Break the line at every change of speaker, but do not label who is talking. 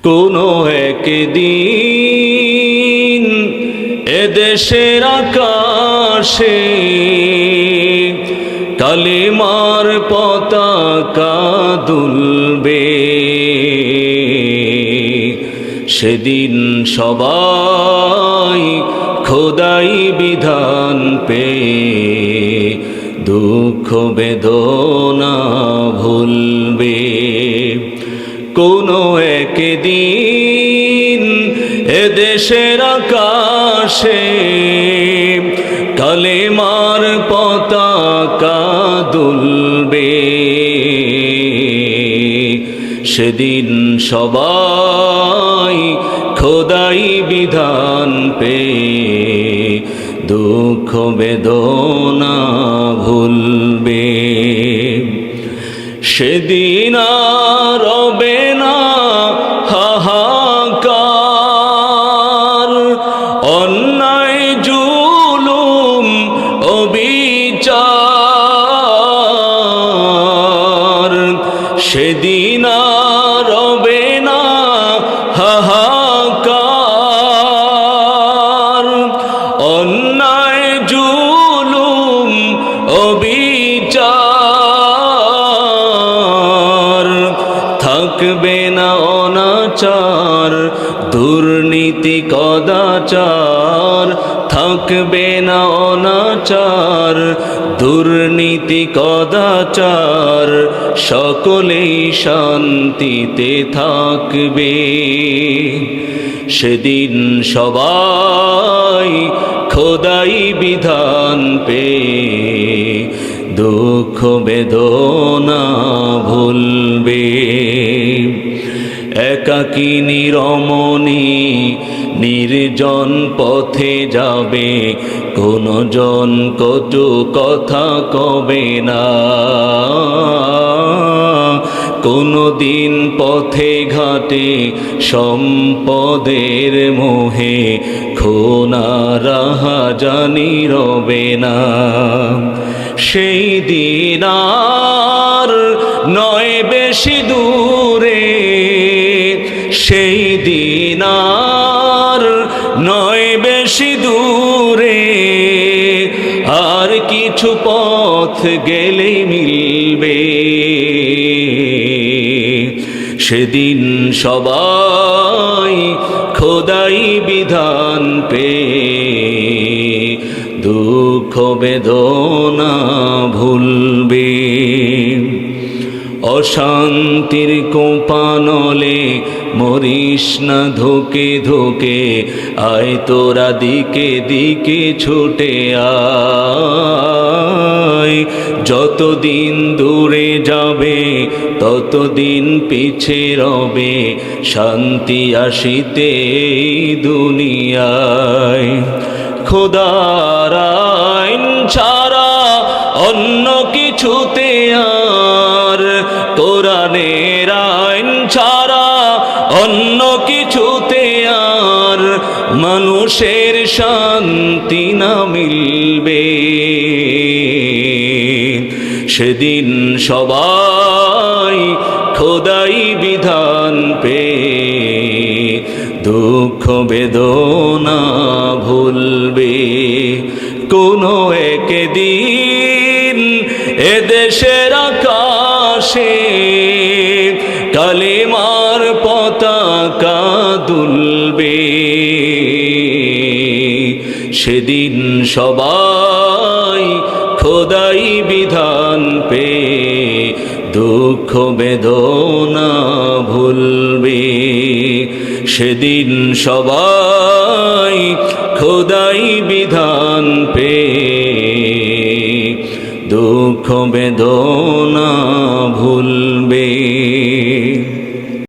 কোনো একদিন এদেশের আকাশে কালিমার পতাকা দুলবে, সেদিন সবাই খোদাই বিধান পেয়ে দুঃখ বেদনা ভুলবে। কোনো একদিন এদেশের আকাশে কালেমার পতাকা দুলবে, সেদিন সবাই খোদাই বিধান পেয়ে দুঃখ বেদনা ভুলবে। সেদিন আর রবে না হাহাকার, অন্যায় জুলুম অবিচার, সেদিন আর রবে না হাহাকার, অন্যায় জুলুম অবিচার, থাকবে না অনাচার দুর্নীতি কদাচার, থাকবে না অনাচার দুর্নীতি কদাচার, সকলেই শান্তিতে থাকবে। সেদিন সবাই খোদাই বিধান পেয়ে দুঃখ বেদনা ভুলবে। একাকিনী রমণী নির্জন পথে যাবে, কোনো জন কটু কথা কবে না, কোনো দিন পথে ঘাটে সম্পদের মোহে খোনা রাহা জানি রবে না। সেই দিন আর নয় বেশি দূরে, সেই দিন আর নয় বেশি দূরে, আর কিছু পথ গেলে মিলবে। সেদিন সবাই খোদাই বিধান পেয়ে দুঃখ বেদনা ভুলবে। অশান্তির কোপানলে মরিস না ধোকে ধোকে, আয় তোরা দিকে দিকে ছুটে আয়। যতদিন দূরে যাবে ততদিন পিছে রবে, শান্তি আসিতে দুনিয়ায়। খোদার আইন ছাড়া অন্য কিছুতে আর, কোরআনের আইন ছাড়া অন্য কিছুতে আর মানুষের শান্তি না মিলবে। সেদিন সবাই খোদাই বিধান পেয়ে দুঃখ বেদনা ভুলবে। কোনো একদিন এদেশের আকাশে কালেমার পতাকা দুলবে, সেদিন সবাই খোদাই বিধান পেয়ে দুঃখ বেদনা ভুলবে। সেদিন সবাই খোদাই বিধান পেয়ে দুঃখ বেদনা ভুলবে।